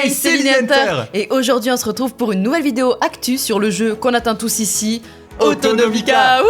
Hey, c'est Linehunter. Et aujourd'hui on se retrouve pour une nouvelle vidéo actu sur le jeu qu'on attend tous ici, Autonomica.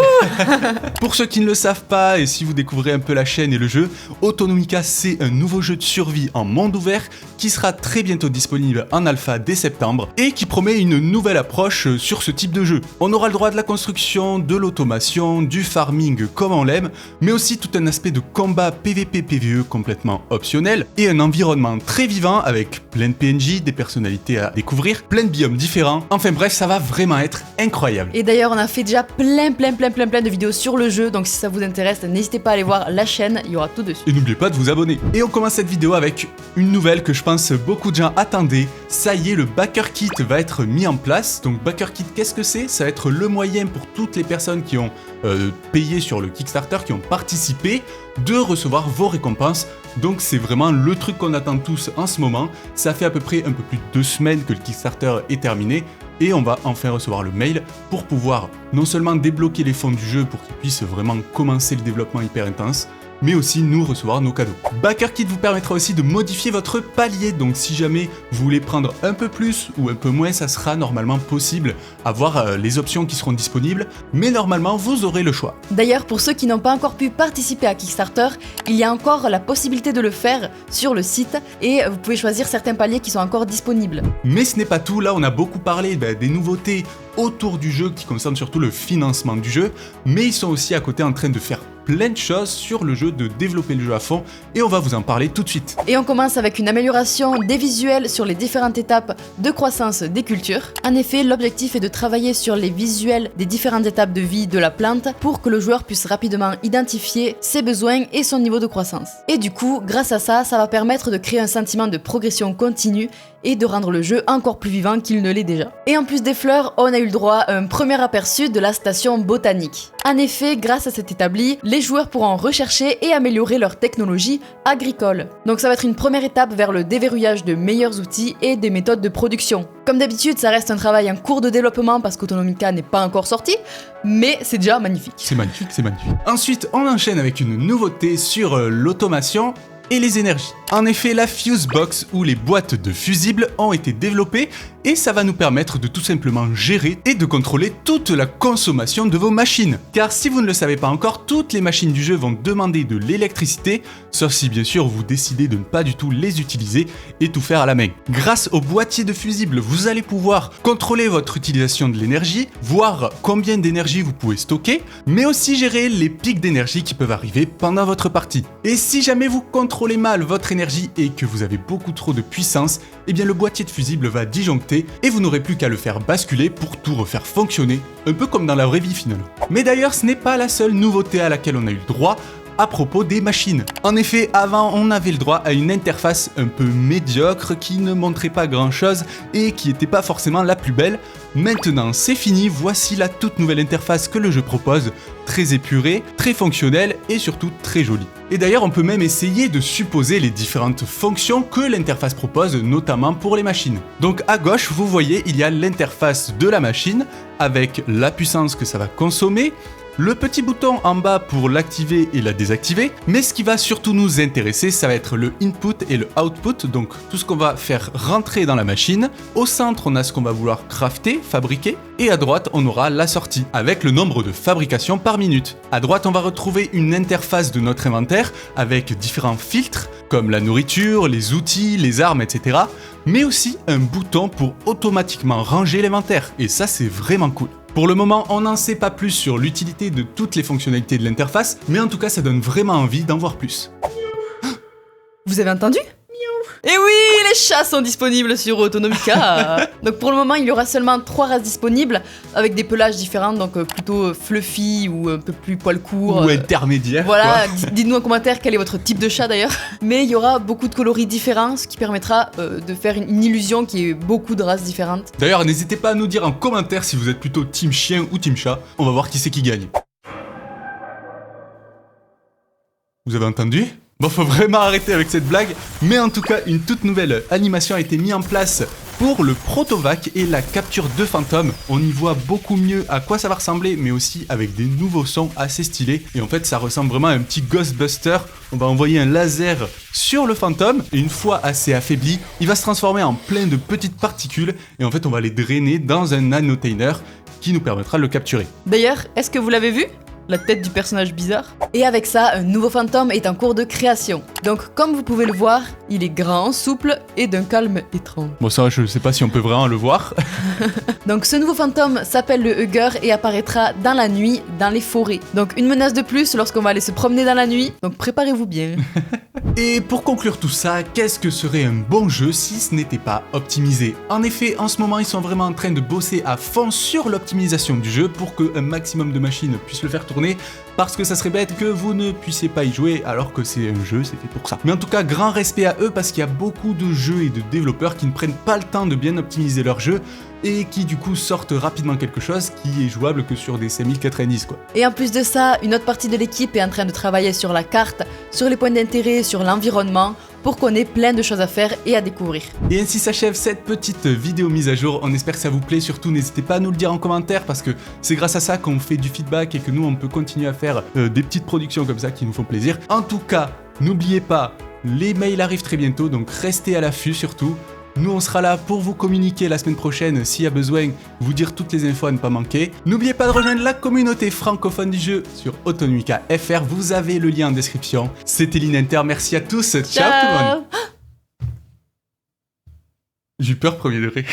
Pour ceux qui ne le savent pas, et si vous découvrez un peu la chaîne et le jeu, Autonomica c'est un nouveau jeu de survie en monde ouvert qui sera très bientôt disponible en alpha dès septembre et qui promet une nouvelle approche sur ce type de jeu. On aura le droit de la construction, de l'automation, du farming comme on l'aime, mais aussi tout un aspect de combat PvP-PvE complètement optionnel et un environnement très vivant avec plein de PNJ, des personnalités à découvrir, plein de biomes différents. Enfin bref, ça va vraiment être incroyable. Et d'ailleurs on a fait déjà plein de vidéos sur le jeu, donc si ça vous intéresse, n'hésitez pas à aller voir la chaîne, il y aura tout dessus. Et n'oubliez pas de vous abonner. Et on commence cette vidéo avec une nouvelle que je pense beaucoup de gens attendaient. Ça y est, le Backer Kit va être mis en place. Donc Backer Kit, qu'est-ce que c'est? Ça va être le moyen pour toutes les personnes qui ont payé sur le Kickstarter, qui ont participé, de recevoir vos récompenses. Donc c'est vraiment le truc qu'on attend tous en ce moment. Ça fait à peu près un peu plus de 2 semaines que le Kickstarter est terminé. Et on va enfin recevoir le mail pour pouvoir non seulement débloquer les fonds du jeu pour qu'ils puissent vraiment commencer le développement hyper intense, mais aussi nous recevoir nos cadeaux. Backer Kit vous permettra aussi de modifier votre palier, donc si jamais vous voulez prendre un peu plus ou un peu moins, ça sera normalement possible à voir les options qui seront disponibles, mais normalement vous aurez le choix. D'ailleurs, pour ceux qui n'ont pas encore pu participer à Kickstarter, il y a encore la possibilité de le faire sur le site et vous pouvez choisir certains paliers qui sont encore disponibles. Mais ce n'est pas tout, là on a beaucoup parlé des nouveautés autour du jeu qui concernent surtout le financement du jeu, mais ils sont aussi à côté en train de faire plein de choses sur le jeu, de développer le jeu à fond, et on va vous en parler tout de suite. Et on commence avec une amélioration des visuels sur les différentes étapes de croissance des cultures. En effet, l'objectif est de travailler sur les visuels des différentes étapes de vie de la plante pour que le joueur puisse rapidement identifier ses besoins et son niveau de croissance. Et du coup, grâce à ça, ça va permettre de créer un sentiment de progression continue et de rendre le jeu encore plus vivant qu'il ne l'est déjà. Et en plus des fleurs, on a eu le droit à un premier aperçu de la station botanique. En effet, grâce à cet établi, les joueurs pourront rechercher et améliorer leur technologie agricole. Donc ça va être une première étape vers le déverrouillage de meilleurs outils et des méthodes de production. Comme d'habitude, ça reste un travail en cours de développement parce qu'Autonomica n'est pas encore sorti, mais c'est déjà magnifique. C'est magnifique, c'est magnifique. Ensuite, on enchaîne avec une nouveauté sur l'automation et les énergies. En effet, la Fuse Box ou les boîtes de fusibles ont été développées et ça va nous permettre de tout simplement gérer et de contrôler toute la consommation de vos machines. Car si vous ne le savez pas encore, toutes les machines du jeu vont demander de l'électricité, sauf si bien sûr vous décidez de ne pas du tout les utiliser et tout faire à la main. Grâce au boîtier de fusibles, vous allez pouvoir contrôler votre utilisation de l'énergie, voir combien d'énergie vous pouvez stocker, mais aussi gérer les pics d'énergie qui peuvent arriver pendant votre partie. Et si jamais vous contrôlez mal votre énergie et que vous avez beaucoup trop de puissance, eh bien le boîtier de fusible va disjoncter et vous n'aurez plus qu'à le faire basculer pour tout refaire fonctionner, un peu comme dans la vraie vie finalement. Mais d'ailleurs, ce n'est pas la seule nouveauté à laquelle on a eu le droit à propos des machines. En effet, avant, on avait le droit à une interface un peu médiocre qui ne montrait pas grand chose et qui n'était pas forcément la plus belle. Maintenant, c'est fini, voici la toute nouvelle interface que le jeu propose, très épurée, très fonctionnelle et surtout très jolie. Et d'ailleurs, on peut même essayer de supposer les différentes fonctions que l'interface propose, notamment pour les machines. Donc à gauche, vous voyez, il y a l'interface de la machine, avec la puissance que ça va consommer, le petit bouton en bas pour l'activer et la désactiver, mais ce qui va surtout nous intéresser, ça va être le input et le output, donc tout ce qu'on va faire rentrer dans la machine. Au centre, on a ce qu'on va vouloir crafter, fabriquer, et à droite, on aura la sortie, avec le nombre de fabrications par minute. À droite, on va retrouver une interface de notre inventaire, avec différents filtres, comme la nourriture, les outils, les armes, etc., mais aussi un bouton pour automatiquement ranger l'inventaire, et ça c'est vraiment cool. Pour le moment, on n'en sait pas plus sur l'utilité de toutes les fonctionnalités de l'interface, mais en tout cas, ça donne vraiment envie d'en voir plus. Vous avez entendu ? Et oui, les chats sont disponibles sur Autonomica. Donc pour le moment, il y aura seulement 3 races disponibles avec des pelages différents, donc plutôt fluffy ou un peu plus poil court. Ou intermédiaire. Voilà, dites-nous en commentaire quel est votre type de chat d'ailleurs. Mais il y aura beaucoup de coloris différents, ce qui permettra de faire une illusion qui ait beaucoup de races différentes. D'ailleurs, n'hésitez pas à nous dire en commentaire si vous êtes plutôt team chien ou team chat. On va voir qui c'est qui gagne. Vous avez entendu ? Bon, faut vraiment arrêter avec cette blague, mais en tout cas, une toute nouvelle animation a été mise en place pour le Protovac et la capture de fantômes. On y voit beaucoup mieux à quoi ça va ressembler, mais aussi avec des nouveaux sons assez stylés. Et en fait, ça ressemble vraiment à un petit Ghostbuster. On va envoyer un laser sur le fantôme, et une fois assez affaibli, il va se transformer en plein de petites particules, et en fait, on va les drainer dans un nanotainer qui nous permettra de le capturer. D'ailleurs, est-ce que vous l'avez vu ? La tête du personnage bizarre. Et avec ça, un nouveau fantôme est en cours de création. Donc, comme vous pouvez le voir, il est grand, souple et d'un calme étrange. Bon, ça, je sais pas si on peut vraiment le voir. Donc, ce nouveau fantôme s'appelle le Hugger et apparaîtra dans la nuit, dans les forêts. Donc, une menace de plus lorsqu'on va aller se promener dans la nuit. Donc, préparez-vous bien. Et pour conclure tout ça, qu'est-ce que serait un bon jeu si ce n'était pas optimisé ? En effet, en ce moment, ils sont vraiment en train de bosser à fond sur l'optimisation du jeu pour qu'un maximum de machines puissent le faire tourner, parce que ça serait bête que vous ne puissiez pas y jouer alors que c'est un jeu, c'est fait pour ça. Mais en tout cas, grand respect à eux parce qu'il y a beaucoup de jeux et de développeurs qui ne prennent pas le temps de bien optimiser leur jeu et qui du coup sortent rapidement quelque chose qui est jouable que sur des 5090 quoi. Et en plus de ça, une autre partie de l'équipe est en train de travailler sur la carte, sur les points d'intérêt, sur l'environnement, pour qu'on ait plein de choses à faire et à découvrir. Et ainsi s'achève cette petite vidéo mise à jour, on espère que ça vous plaît, surtout n'hésitez pas à nous le dire en commentaire parce que c'est grâce à ça qu'on fait du feedback et que nous on peut continuer à faire des petites productions comme ça qui nous font plaisir. En tout cas, n'oubliez pas, les mails arrivent très bientôt, donc restez à l'affût surtout. Nous on sera là pour vous communiquer la semaine prochaine s'il y a besoin, vous dire toutes les infos à ne pas manquer. N'oubliez pas de rejoindre la communauté francophone du jeu sur Autonomica.fr, vous avez le lien en description. C'était Linenter, merci à tous, ciao tout le monde. J'ai eu peur premier degré.